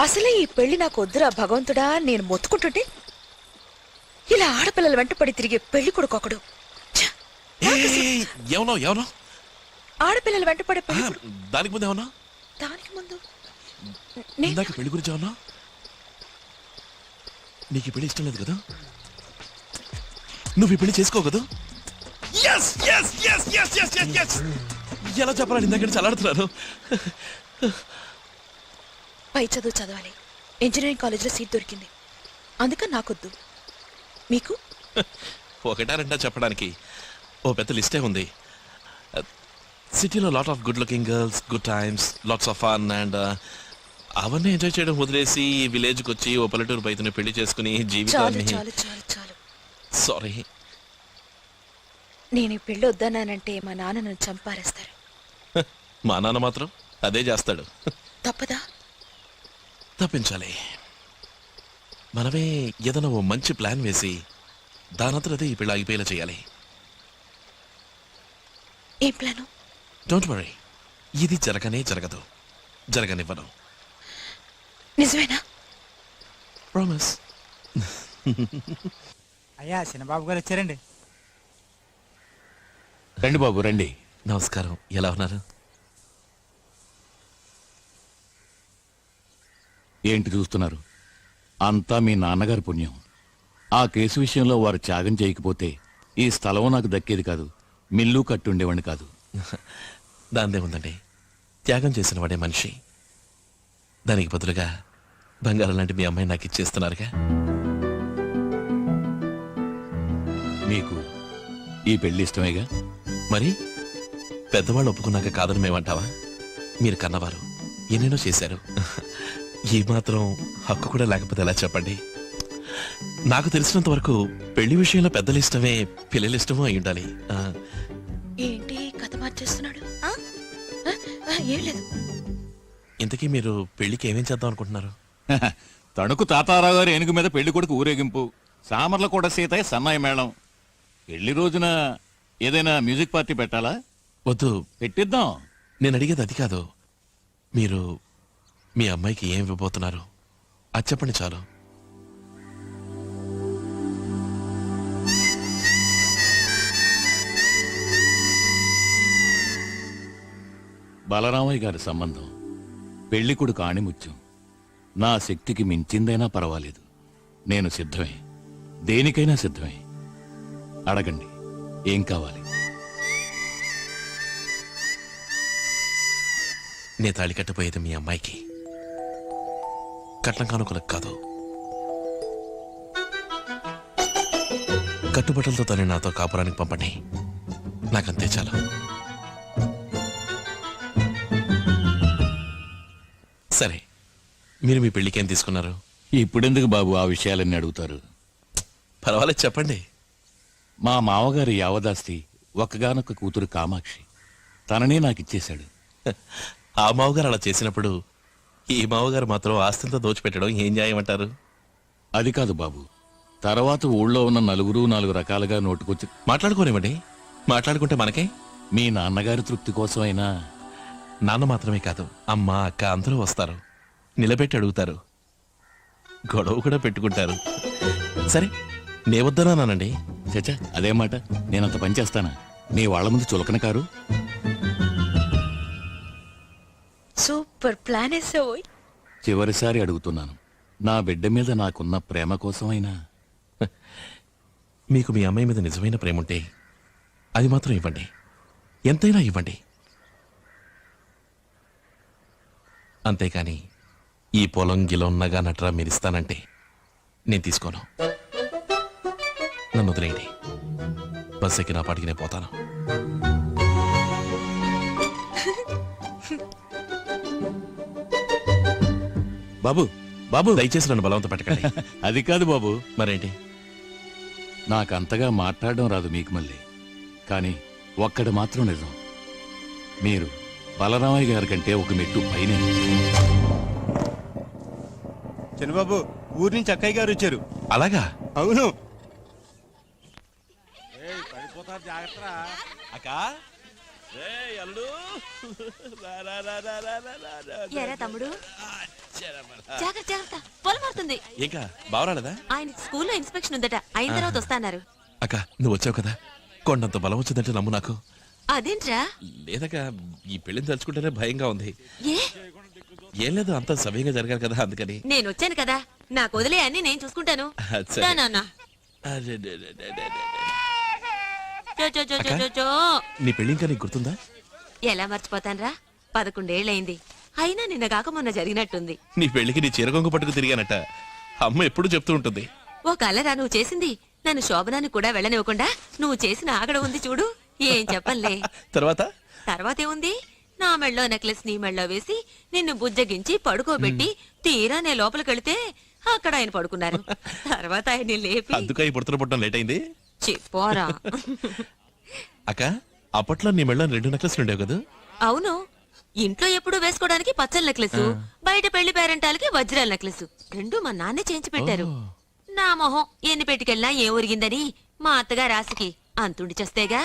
అసలే ఈ పెళ్లి నాకు వద్దురా భగవంతుడా నేను మొత్తుకుంటుంటే ఇలా ఆడపిల్లల వెంట పడి తిరిగే పెళ్లి కొడుకొకడు. ఆడపిల్లల వెంట పడే పెళ్లి దానికి ముందు ఏమన్నా దానికి ముందు ఇందాక పెళ్లి గురించి ఏమన్నా నీకు పెళ్లి ఇష్టం లేదు కదా, నువ్వు ఈ పెళ్లి చేసుకో కదా. ఎలా చెప్పాలని ఇందాక చలాడుతున్నాను. పై చదువు చదవాలి, ఇంజనీరింగ్ కాలేజీలో సీట్ దొరికింది, అందుకని నాకొద్దు. మీకు ఒకటా రెండా చెప్పడానికి ఓ పెద్ద లిస్టే ఉంది. సిటీలో lot of good looking girls, good times, lots of fun and అవన్నీ ఎంజాయ్ చేయడం వదిలేసి విలేజ్కి వచ్చి ఓ పల్లెటూరు బయటని పెళ్లి చేసుకుని జీవితాన్ని. సారీ, నేను ఈ పెళ్లి వద్దన్నానంటే మా నాన్న నన్ను చంపారేస్తారు. మా నాన్న మాత్రం అదే చేస్తాడు. తప్పదా? తప్పించాలి. మనమే ఏదైనా ఓ మంచి ప్లాన్ వేసి దానంతరదే ఈ పెళ్లి ఆగిపోయేలా చేయాలి. ఏం ప్లాను? డోంట్ వరీ, ఇది జరగదు, జరగనివ్వను. నిజమేనా? ప్రామిస్. అయ్యా చిన్నబాబు గారు వచ్చారండి. రండి బాబు రండి. నమస్కారం, ఎలా ఉన్నారు? ఏంటి చూస్తున్నారు? అంతా మీ నాన్నగారి పుణ్యం. ఆ కేసు విషయంలో వారు త్యాగం చేయకపోతే ఈ స్థలం నాకు దక్కేది కాదు, మిల్లు కట్టుండేవాడిని కాదు. దాందే ఉందండి, త్యాగం చేసిన వాడే మనిషి. దానికి బదులుగా బంగారం లాంటి మీ అమ్మాయి నాకు ఇచ్చేస్తున్నారుగా. మీకు ఈ పెళ్లి ఇష్టమేగా? మరి పెద్దవాళ్ళు ఒప్పుకున్నాక కాదని మేమంటావా? మీరు కన్నవారు ఎన్నెన్నో చేశారు. ఈ మాత్రం హక్కు కూడా లేకపోతే ఎలా చెప్పండి? నాకు తెలిసినంత వరకు పెళ్లి విషయంలో పెద్దల ఇష్టమే పిల్లల ఇష్టమో అయి ఉండాలి. ఏంటి కథ మార్చేస్తున్నాడు? ఏం లేదు. ఇంతకీ మీరు పెళ్లికి ఏమేం చేద్దాం అనుకుంటున్నారు? తణుకు తాతారావు గారి ఏనుగు మీద పెళ్లి కొడుకు ఊరేగింపు, సామర్ల కూడా సీతయ్య సన్నాయి మేళం. పెళ్లి రోజున ఏదైనా మ్యూజిక్ పార్టీ పెట్టాలా? వద్దు, పెట్టిద్దాం. నేను అడిగేది అది కాదు. మీరు మీ అమ్మాయికి ఏం ఇవ్వబోతున్నారు అది చెప్పండి చాలు. బలరామయ్య గారి సంబంధం పెళ్లి కొడుకు ఆణిముత్యం. నా శక్తికి మించిందైనా పర్వాలేదు, నేను సిద్ధమే, దేనికైనా సిద్ధమే. అడగండి, ఏం కావాలి? నే తాళి కట్టిపోయేది మీ అమ్మాయికి, కట్నం కానుకలకు కాదు. కట్టుబట్టలతో తను నాతో కాపురానికి పంపండి, నాకంతే చాలు. సరే, మీరు మీ పెళ్లికి ఏం తీసుకున్నారు? ఇప్పుడెందుకు బాబు ఆ విషయాలన్నీ అడుగుతారు? పర్వాలేదు చెప్పండి. మా మామగారి యావదాస్తి ఒక్కగానొక్క కూతురు కామాక్షి, తననే నాకిచ్చేశాడు. ఆ మావగారు అలా చేసినప్పుడు ఈ మావగారు మాత్రం ఆస్తితో దోచిపెట్టడం ఏం న్యాయమంటారు? అది కాదు బాబు, తర్వాత ఊళ్ళో ఉన్న నలుగురు నాలుగు రకాలుగా నోటుకొచ్చి మాట్లాడుకోనివ్వండి, మాట్లాడుకుంటే మనకే. మీ నాన్నగారి తృప్తి కోసమైనా. నాన్న మాత్రమే కాదు, అమ్మ అక్క అందరూ వస్తారు, నిలబెట్టి అడుగుతారు, గొడవ కూడా పెట్టుకుంటారు. సరే, నే వద్దనానండి. చచ్చా, అదే మాట, నేనంత పని చేస్తానా? నీ వాళ్ళ ముందు చులకన కారు. సూపర్ ప్లాన్ వేసావు. చివరిసారి అడుగుతున్నాను, నా బిడ్డ మీద నాకున్న ప్రేమ కోసమైనా. మీకు మీ అమ్మాయి మీద నిజమైన ప్రేమ ఉంటే అది మాత్రం ఇవ్వండి, ఎంతైనా ఇవ్వండి. అంతేకాని ఈ పొలం గిలం నగా నట్రా మీరిస్తానంటే నేను తీసుకోను. నన్ను వదిలేయండి, బస్ ఎక్కి నా పాటికి నేను పోతాను. బాబు బాబు, దయచేసి నన్ను బలవంత పెట్టకండి. అది కాదు బాబు. మరేంటి? నాకంతగా మాట్లాడడం రాదు మీకు మళ్ళీ, కానీ ఒక్కడు మాత్రం నిజం, మీరు బలరామయ్య గారి కంటే ఒక మెట్టు పైనే. చిన్నబాబు, ఊరి నుంచి అక్కయ్య గారు వచ్చారు. అలాగా? అవును. అక్క ఎరా తమ్ముడు, జాగ్రత్త జాగ్రత్త, పొలం మారుతుంది. ఇంకా బావరాలేదా? ఆయన స్కూల్లో ఇన్స్పెక్షన్ ఉందట, అయిన తర్వాత వస్తాన్నారు. అక్క నువ్వు వచ్చావు కదా, కొండంత బలం వచ్చిందంటే నమ్ము నాకు. అదేంట్రా? లేదక్క, ఈ పెళ్లిని తలుచుకుంటేనే భయంగా ఉంది. ఏ ఏం లేదు, అంత సవ్యంగా జరగాలి కదా అందుకని. నేను వచ్చాను కదా, నాకు వదిలే అన్ని నేను చూసుకుంటాను. సరే. దా నాన్న. చో, చో, చో, చో, చో, చో. నీ పెళ్లి ఇంకా నీకు గుర్తుందా? ఎలా మర్చిపోతాన్రా, 11 ఏళ్ళయింది. అయినా నిన్న కాక మొన్న జరిగినట్టుంది. నీ పెళ్లికి నీ చీరగొంగు పట్టుకు తిరిగానట, అమ్మ ఎప్పుడు చెప్తూ ఉంటుంది. ఓ కలరా నువ్వు చేసింది? నన్ను శోభనాన్ని కూడా వెళ్ళనివ్వకుండా నువ్వు చేసిన ఆగడ ఉంది చూడు, ఏం చెప్పంలే. తర్వాత ఏముంది, నా మెళ్ళో నెక్లెస్ నీ మెళ్ళో వేసి నిన్ను బుజ్జగించి పడుకోబెట్టి తీరా నే లోపలికెళితే అక్కడ ఆయన పడుకున్నారు. తర్వాత ఆయన్ని లేపి అందుక ఈ పుడతలు పుట్టడం లేట్ అయింది. చెప్పారా? అక్క అప్పట్లో నీ మెళ్ళ 2 నెక్లెస్లు ఉండేవి కదా? అవును, ఇంట్లో ఎప్పుడు వేసుకోవడానికి పచ్చల నెక్లెస్, బయట పెళ్లి పేరెంటాలకి వజ్రాల నెక్లెస్, 2 మా నాన్నే చేయించి పెట్టారు. నా మొహం ఎన్ని పెట్టుకెళ్ళినా ఏ ఒరిగిందని మా అత్తగా రాసికి అంతుండి చేస్తేగా.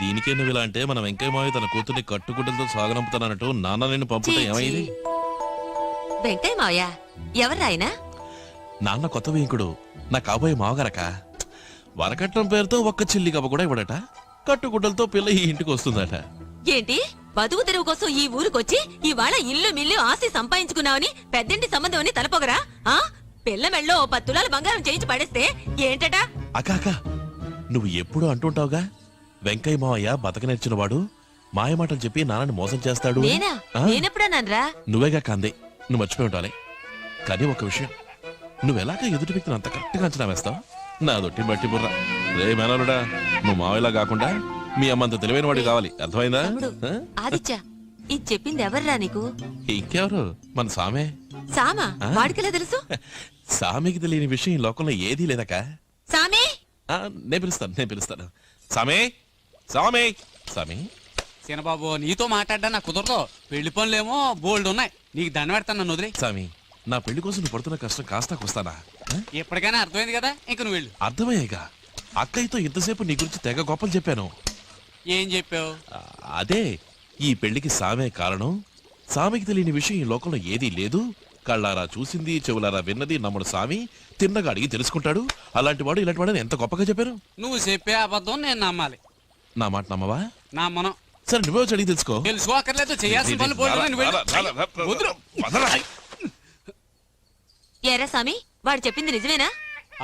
దీనికే నువ్వు ఇలా అంటే మన వెంకయ్య మావి తన కూతుర్ని కట్టుకుంటలతో సాగనంపుతానన్నట్టు నాన్న నిన్ను పంపుతా ఏమైంది? వెంకయ్య మావయ్య ఎవరు ఆయన? నాన్న కొత్త వేంకుడు, నా కాబోయే మావగారక. వరకట్నం పేరుతో ఒక్క చిల్లి గబ్బ కూడా ఇవ్వడట, కట్టుగుడ్డలతో పిల్ల ఈ ఇంటికి వస్తుందట. ఏంటి, బతుకు తెరువు కోసం ఈ ఊరికొచ్చి ఇవాళ ఇల్లు మిల్లు ఆస్తి సంపాదించుకున్నావని పెద్దింటి సంబంధం అని తలపోగరా? ఆ పిల్ల మెళ్ళో 10 తులాల బంగారం చేయించి పడేస్తే ఏంటట? అక్క నువ్వు ఎప్పుడు అంటుంటావుగా, వెంకయ్య మావయ్య బతక నేర్చిన వాడు, మాయమాటలు చెప్పి నాన్నని మోసం చేస్తాడు. నేనా? నేనెప్పుడన్నానరా? నువ్వేగా కాందే, నువ్వు మర్చిపోయి ఉండాలి. కానీ ఒక విషయం, నువ్వెలాగా ఎదుటి వ్యక్తిని అంత కరెక్ట్గా అంచనా వేస్తావు? నా దొట్టి బట్టి బుర్ర. రే మేనలుడా, నువ్వు మావయ్యలా కాకుండా మీ అమ్మంత తెలివైన వాడు కావాలి, అర్థమైందా? ఆదిత్య, ఇది చెప్పింది ఎవర్రా నీకు? ఇంకెవరు, మన సామే. సామా? వాడికెలా తెలుసు? సామికి తెలియని విషయం ఈ లోకంలో ఏదీ లేదక్క. సామే? నేను పిలుస్తాను. సామే, సామే, సామి. చిన్నబాబు, నీతో మాట్లాడ్డా నాకు కుదరదు. పెళ్లి పనులేమో బోల్డ్ ఉన్నాయి, నీకు దండ పెడతాను, నన్ను వదిలే. సామి, నా పెళ్లి కోసం నువ్వు పడుతున్న కష్టం కాస్తా వస్తానా? ఎప్పటికైనా అర్థమైంది కదా, ఇంక నువ్వు వెళ్ళు. అర్థమయ్యేగా, అక్కయ్యతో ఇంతసేపు నీ గురించి తెగ గొప్పలు చెప్పాను. ఏం చెప్పావు? అదే, ఈ పెళ్లికి సామే కారణం, సామికి తెలియని విషయం ఈ లోకంలో ఏదీ లేదు, కళ్ళారా చూసింది చెవులారా విన్నది నమ్ముడు సామి, తిన్నగా అడిగి తెలుసుకుంటాడు, అలాంటి వాడు ఇలాంటి వాడని ఎంత గొప్పగా చెప్పాను. నువ్వు చెప్పే అబద్ధం నేను నమ్మాలి. నా మాట నమ్మవా? నమ్మను. సరే నువ్వే వచ్చి అడిగి తెలుసుకో. తెలుసుకోకర్లేదు, చేయాల్సిన పనులు పోయి. ఏరా సామి, వాడు చెప్పింది నిజమేనా?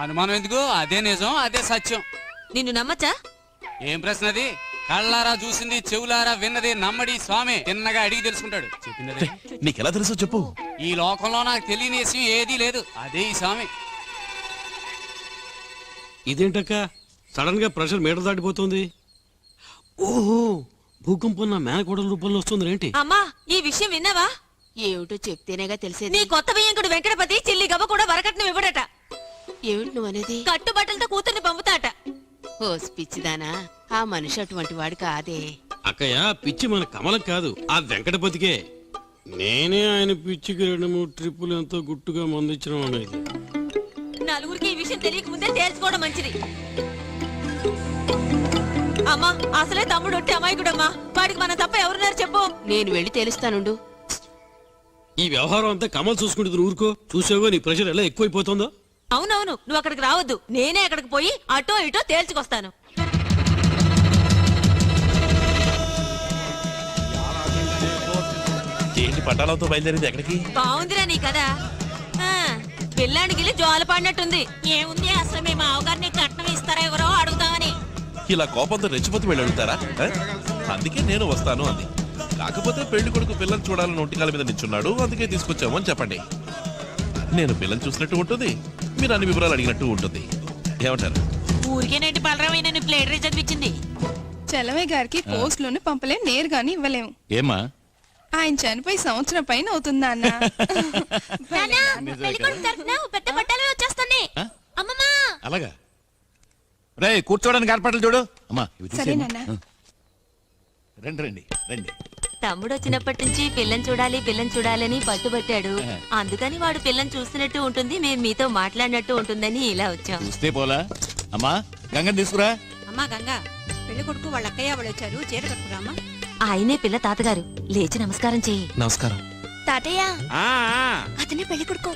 అనుమానం ఎందుకు, అదే నిజం, అదే సత్యం. నిన్ను నమ్మచ్చా? ఏం ప్రశ్న అది? కళ్ళారా చూసింది చెవులారా విన్నది నమ్మడి స్వామి తిన్నగా అడిగి తెలుసుకుంటాడు. చెప్పింది నీకెలా తెలుసో చెప్పు. ఈ లోకంలో నాకు తెలియని విషయం ఏదీ లేదు, అదే ఈ స్వామి. ఇదేంటక్క సడన్ గా ప్రెషర్ మీటర్ దాటిపోతుంది? ఓహో, భూకంపం నా మేనకోడల రూపంలో వస్తుంది ఏంటి? అమ్మా, ఈ విషయం విన్నావా? ఏమిటో చెప్తేనేగా తెలిసేది. నీ కొత్త బియ్యంకుడు వెంకటపతి చిల్లి గవ్వ కూడా వరకట్నం ఇవ్వడట. ఏమిటి నువ్వు అనేది? కట్టుబట్టలతో కూతుర్ని పంపుతాట. ఓ పిచ్చిదానా, ఆ మనిషి అటువంటి వాడు కాదే. అక్కయ్య, పిచ్చి మన కమలం కాదు, ఆ వెంకటపతికే. నేనే ఆయన పిచ్చికి 2-3 ట్రిప్పులు ఎంతో గుట్టుగా మందించడం అనేది. నలుగురికి ఈ విషయం తెలియక ముందే తేల్చుకోవడం మంచిది. అమ్మా, అసలే తమ్ముడు ఒట్టి అమాయకుడమ్మా, వాడికి మన తప్ప ఎవరున్నారు చెప్పు. నేను వెళ్ళి తెలుస్తానుండు. ఈ వ్యవహారం అంతా కమల్ చూసుకుంటుంది, ఊరుకో. చూసావో నీ ప్రెషర్ ఎలా ఎక్కువైపోతుందో. అవునవును, నువ్వు అక్కడికి రావద్దు, నేనే అక్కడికి పోయి అటో ఇటో తేల్చుకొస్తాను. ఏంటి పట్టాలతో బయలుదేరింది ఎక్కడికి? బాగుందిరా నీ కదా, పిల్లాడికి జోల పడినట్టుంది. ఏముంది, అసలు మీ మావగారిని కట్నం ఇస్తారా ఎవరో అడుగుతామని. ఇలా కోపంతో రెచ్చిపోతే వెళ్ళి అడుగుతారా? అందుకే నేను వస్తాను అంది. కాకపోతే పెళ్లి కొడుకు పిల్లలు చూడాలని ఒంటికాల మీద నిల్చున్నాడు, అందుకే తీసుకొచ్చాము అని చెప్పండి. నేను పిల్లలు చూసినట్టు ఉంటుంది, మీరు అన్ని వివరాలు అడిగినట్టు ఉంటుంది. ఏమంటారు? ఊరికేనండి బలరామైన ప్లేట్ రీ చదివించింది. చలమయ్య గారికి పోస్ట్ లోనే పంపలేం, నేరుగాని ఇవ్వలేము. ఏమా, ఆయన చనిపోయి సంవత్సరం పైన అవుతుందా అన్న? అలాగా? రే, కూర్చోడానికి ఏర్పాట్లు చూడు. అమ్మా, ఇవి సరే తీసేయమ్మా. నాన్న. రండి రండి రండి. తమ్ముడు వచ్చినప్పటి నుంచి పిల్లని చూడాలని పట్టుబట్టాడు. అందుకని వాడు పిల్లని చూసినట్టు ఉంటుంది, మేము మీతో మాట్లాడినట్టు ఉంటుందని ఇలా వచ్చాం. చూస్తే పోలా. అమ్మా, గంగని తీసుకురా. అమ్మా గంగా, పెళ్లి కొడుకు వాళ్ళ అక్కయ్య వాళ్ళు వచ్చారు, చీర కట్టుకురామా. ఆయనే పిల్ల తాతగారు, లేచి నమస్కారం చెయ్యి. నమస్కారం. తాతయ్య ఆ, ఆ. అతనే పెళ్లి కొడుకు.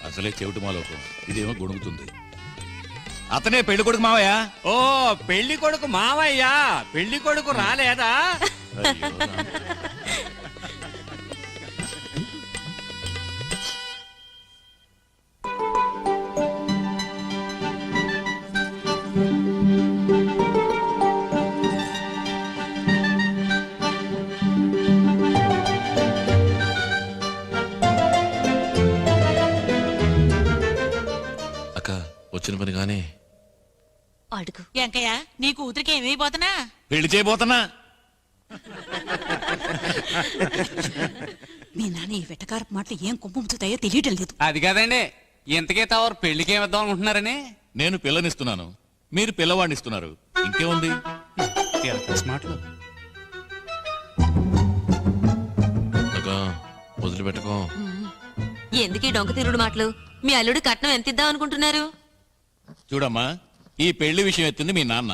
అసలే చెవిటి మాలోకం, ఇదేమో గొణుగుతుంది. అతనే పెళ్లి కొడుకు మావయ్య. ఓ పెళ్లి కొడుకు మావయ్యా, పెళ్లి కొడుకు రాలేదా? అయ్యో రామ. అక్క వచ్చిన పని కానీ అడుగు. వెంకయ్య నీ కూతురికి ఏమైపోతున్నా? పెళ్లి చేయబోతున్నా. మీ నాన్న ఈ వెటకారపు మాటలు ఏం కుంపుతాయో తెలియటం లేదు. అది కాదండి, ఇంతకే తవరు పెళ్లికి ఏమిద్దాం అనుకుంటున్నారని. నేను పిల్లనిస్తున్నాను, మీరు పిల్లవాడిని ఇస్తున్నారు. ఇంకేముంది? మాటలు అక్క వదిలిపెట్టుకో. ఎందుకీ డొంక తిరుగుడు మాటలు? మీ అల్లుడు కట్నం ఎంత ఇద్దాం అనుకుంటున్నారు? చూడమ్మా, ఈ పెళ్లి విషయం ఎత్తింది మీ నాన్న.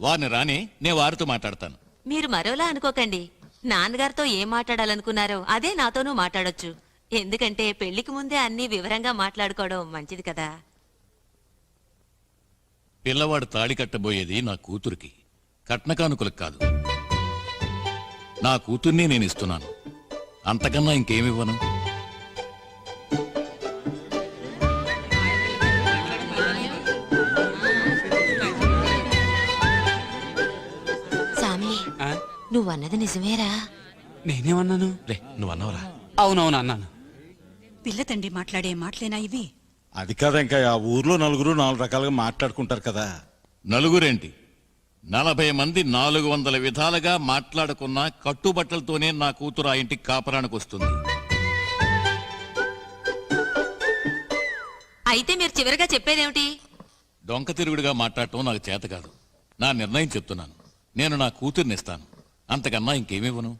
వారిని రాని, నేను వారితో మాట్లాడతాను. మీరు మరోలా అనుకోకండి. నాన్నగారితో ఏం మాట్లాడాలనుకున్నారో అదే నాతోనూ మాట్లాడొచ్చు. ఎందుకంటే పెళ్లికి ముందే అన్ని వివరంగా మాట్లాడుకోవడం మంచిది కదా. పిల్లవాడు తాళి కట్టబోయేది నా కూతురికి, కట్నకానుకలకు కాదు. నా కూతుర్ని నేను ఇస్తున్నాను, అంతకన్నా ఇంకేమివ్వను. సామి, ఆ? నువ్వన్నది నిజమేరా? నేనేమన్నాను? రే నువ్వు అన్నవరా? అవునవును అన్నాను. పిల్ల తండ్రి మాట్లాడే మాటలేనా ఇవి? అది కాదా, ఇంకా ఆ ఊర్లో నలుగురు 4 రకాలుగా మాట్లాడుకుంటారు కదా. నలుగురేంటి, 40 మంది 400 విధాలుగా మాట్లాడుకున్న కట్టుబట్టలతోనే నా కూతురు ఆ ఇంటికి కాపరానికి వస్తుంది. అయితే మీరు చివరిగా చెప్పేదేమిటి? డొంక తిరుగుడుగా మాట్లాడటం నాకు చేత కాదు. నా నిర్ణయం చెప్తున్నాను. నేను నా కూతుర్ని ఇస్తాను, అంతకన్నా ఇంకేమివ్వను.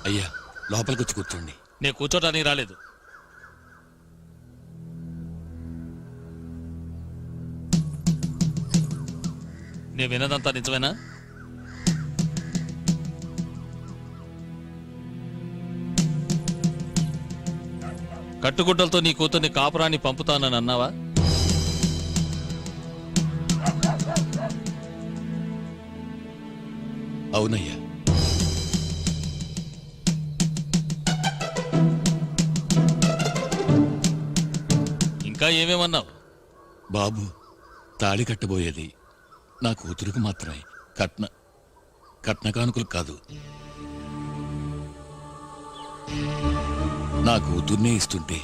అయ్యా, లోపలికి వచ్చి కూర్చోండి. నేను కూర్చోటానికి రాలేదు. నేను విన్నదంతా నిజమేనా? కట్టుగుడ్డలతో నీ కూతుర్ని కాపురాన్ని పంపుతానని అన్నావా? అవునయ్యా. ఇంకా ఏమేమన్నావు? బాబు, తాళి కట్టబోయేది నా కూతురికి మాత్రమే, కట్న కానుకలు కాదు. నా కూతుర్నే ఇస్తుంటే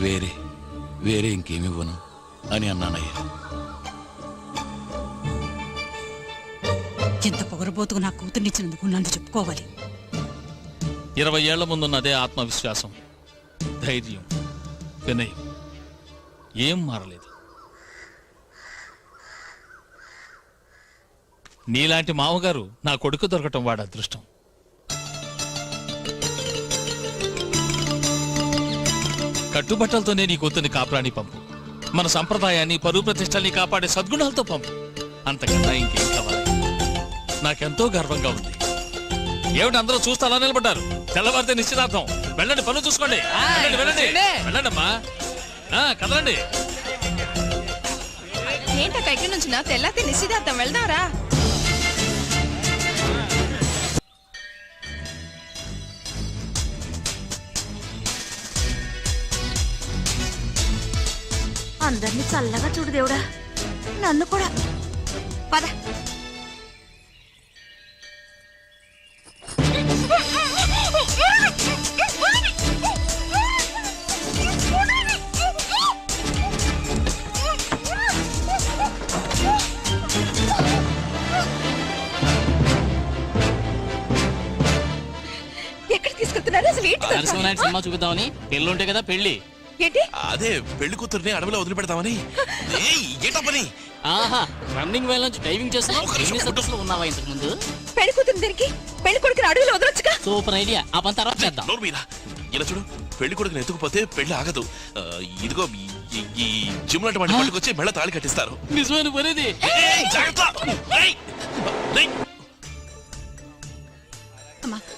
వేరే ఇంకేమివ్వను అని అన్నానయ్యా. ఎంత పొగరబోతుకు నా కూతుర్నిచ్చినందుకు నన్ను చెప్పుకోవాలి. 20 ఏళ్ల ముందున్నదే ఆత్మవిశ్వాసం, ధైర్యం, వినయం ఏం మారలేదు. నీలాంటి మామగారు నా కొడుకు దొరకటం వాడు అదృష్టం. కట్టుబట్టలతోనే నీ కూతుర్ని కాపురాన్ని పంపు. మన సంప్రదాయాన్ని, పరువు ప్రతిష్టల్ని కాపాడే సద్గుణాలతో పంపు. అంతకన్నా ఇంకేం కావాలి? నాకెంతో గర్వంగా ఉంది. ఏమిటి అందరూ చూస్తే అలా నిలబడ్డారు? తెల్లవారితే నిశ్చితార్థం. వెళ్ళండి, పనులు చూసుకోండి. వెళ్ళండి, వెళ్ళండమ్మా, కదలండి. ఏంటక్క ఎక్కడి నుంచి నా తెల్లారి నిశ్చితార్థం, వెళ్దారా? అందరినీ చల్లగా చూడు దేవుడా. నన్ను కూడా. పద. ఎక్కడ తీసుకెళ్తున్నారు అసలు? ఏంటి సినిమా చూపిద్దామని. పెళ్ళి ఉంటే కదా పెళ్లి. ఏంటి? అదే పెళ్లి కూతుర్ని అడవిలో వదిలిపెడతామని. ఏంటో పని? ఆహా, రన్నింగ్ వేల నుంచి డైవింగ్ చేస్తున్నావు. ఉన్నావా ఇంతకు ముందు? పెళ్లి కూతురు దీనికి పెళ్లి కొడుకుని అడవిలో వదలొచ్చుగా. Super idea. ఆ పని తర్వాత చేద్దాం. నోరు మీరా. ఇలా చూడు, పెళ్లి కొడుకుని ఎత్తుకుపోతే పెళ్లి ఆగదు. ఇదిగో ఈ జిమ్ లాంటి వాడిని పట్టుకొచ్చి మెళ్ళ తాళి కట్టిస్తారు. నిజమైన పనేది.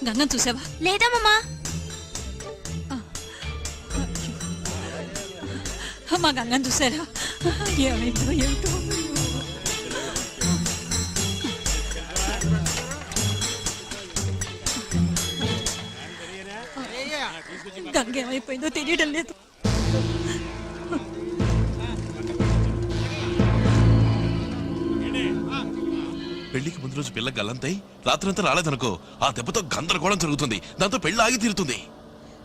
గంగం చూసావా? లేదమ్మా. మా గంగం చూసారా? ఏమైందో ఏమిటో. గంగ ఏమైపోయిందో తెలియడం లేదు. పెళ్లికి ముందు రోజు పిల్ల గల్లంతై రాత్రంతా రాలేదనుకో, ఆ దెబ్బతో గందరగోళం జరుగుతుంది. దాంతో పెళ్లి ఆగి తీరుతుంది.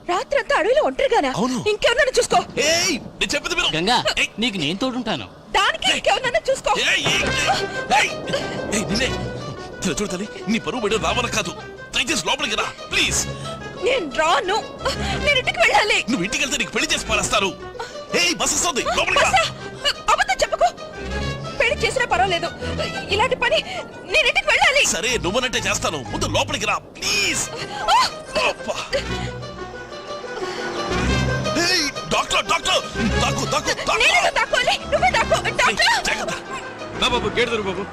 రాత్రంతా అడవిలో ఒంటరిగానా? అవును. ఇంకెవరన్నా చూసుకో. నేను చెప్పింది విను. గంగా, నీకు నేను తోడుంటాను. దానికి ఇంకెవరన్నా చూసుకో. నిన్నే చూడు తల్లి, నీ పరువు బయట రావాల కాదు. దయచేసి లోపలికి రా ప్లీజ్. నేను రాను. నేను ఇంటికి వెళ్ళాలి. నువ్వు ఇంటికి వెళ్తే నీకు పెళ్లి చేసి పారేస్తారు. బస్ వస్తుంది, లోపలికి రా. అబద్ధం చెప్పుకో. పెళ్లి చేసినా పర్వాలేదు, ఇలాంటి పని నేను ఇంటికి వెళ్ళాలి. సరే, నువ్వనంటే చేస్తాను. ముందు లోపలికి రా ప్లీజ్. డాక్టర్ డాక్టర్ దాకు దాకు బాబు గేట్ దొరు బాబు.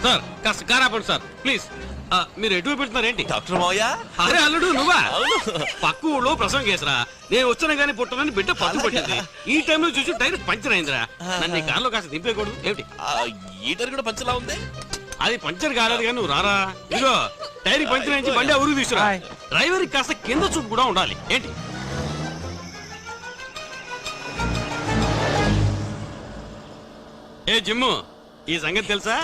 సార్ కాస్త కారాపండి సార్ ప్లీజ్. మీరు ఎటు పెడుతున్నారేంటి? డాక్టర్ మావయ్య. అరే అల్లుడు నువ్వా? పక్క ఊళ్ళో ప్రసవం కేసరా. నేను వచ్చినా గానీ పుట్టనని బిడ్డ పట్టు పట్టింది. ఈ టైంలో చూసి టైర్ పంచర్ అయిందిరా. నన్ను ఈ కార్లో కాస్త దింపేయకూడదు ఏమిటి? ఈ టైర్ కూడా పంచర్లా ఉంది. అది పంచర్ కాలేదు కానీ నువ్వు రారా. ఇదిగో టైర్ పంచర్ అయించి బండి ఊరికి తీసుకురా. డ్రైవర్ కాస్త కింద చూపు కూడా ఉండాలి ఏంటి? ఏ జిమ్ము, ఈ సంగతి తెలుసా?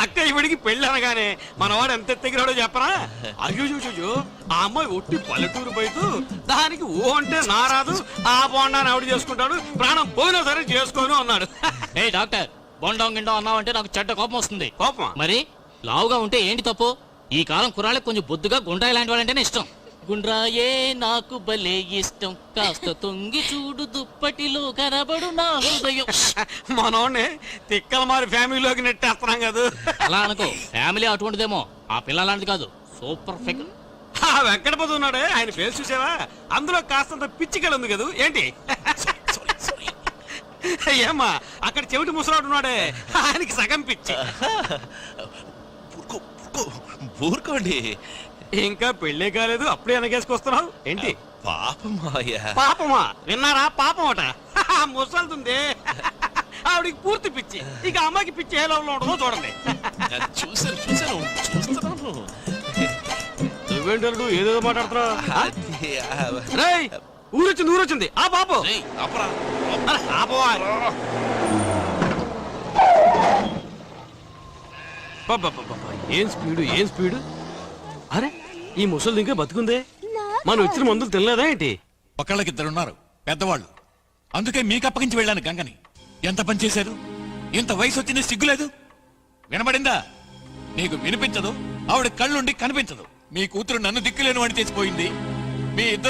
అక్క ఇవిడికి పెళ్ళి అనగానే మనవాడు ఎంత ఎత్తగిరాడో చెప్పరా? అయ్యో, ఆ అమ్మాయి ఒట్టి పల్లెటూరు బయట దానికి ఓ అంటే నారాదు, ఆ బోండాన్ని ఆవిడ చేసుకుంటాడు, ప్రాణం పోయినా సరే చేసుకోను అన్నాడు. ఏ డాక్టర్, బొండం గిండం అన్నావంటే నాకు చెడ్డ కోపం వస్తుంది. కోపమా? మరి లావుగా ఉంటే ఏంటి తప్పు? ఈ కాలం కుర్రాళ్ళకి కొంచెం బొద్దుగా గుండ్రాయి లాంటి వాళ్ళంటేనే ఇష్టం. గుండ్రాయే నాకు భలే ఇష్టం, కాస్త తొంగి చూడు దుప్పటిలో కనబడు నా హృదయం. మనోడిని తిక్కల మారి ఫ్యామిలీలోకి నెట్టేస్తున్నాం కదా. అలా అనుకో, ఫ్యామిలీ అటువంటిదేమో. ఆ పిల్ల లాంటిది కాదు, సూపర్ ఫిగర్. ఆ వెంకటపతి ఉన్నాడే, ఆయన ఫేస్ చూసావా? అందులో కాస్తంత పిచ్చికలు ఉంది కదా ఏంటి? ఏమ్మా, అక్కడ చెవిటి ముసలాడు ఉన్నాడే, ఆయనకి సగం పిచ్చి. ఊరుకోండి, ఇంకా పెళ్ళే కాలేదు అప్పుడే వెనకేసుకొస్తున్నావు ఏంటి? పాపమా విన్నారా? పాపం అట ముసలుతుంది. ఆవిడికి పూర్తి పిచ్చి. ఇక అమ్మాయికి పిచ్చి ఏ లెవెల్లో ఉంటుందో చూడండి. చూస్తున్నాను. నువ్వేంటూ ఏదేదో మాట్లాడుతున్నావు? ఊరొచ్చింది ఆ పాప. ఏం స్పీడు. అరే, ఈ ముసలి ఇంకా బతుకుందే. మనం ఇచ్చిన మందులు తినలేదా ఏంటి? ఒకళ్ళకిద్దరున్నారు పెద్దవాళ్ళు, అందుకే మీకు అప్పగించి వెళ్ళాను గంగని. ఎంత పని చేశారు? ఇంత వయసు వచ్చింది సిగ్గులేదు? వినబడిందా? నీకు వినిపించదు, ఆవిడ కళ్ళుండి కనిపించదు. మీ కూతురు నన్ను దిక్కులేని వాడి చేసిపోయింది. మీ ఇద్దరు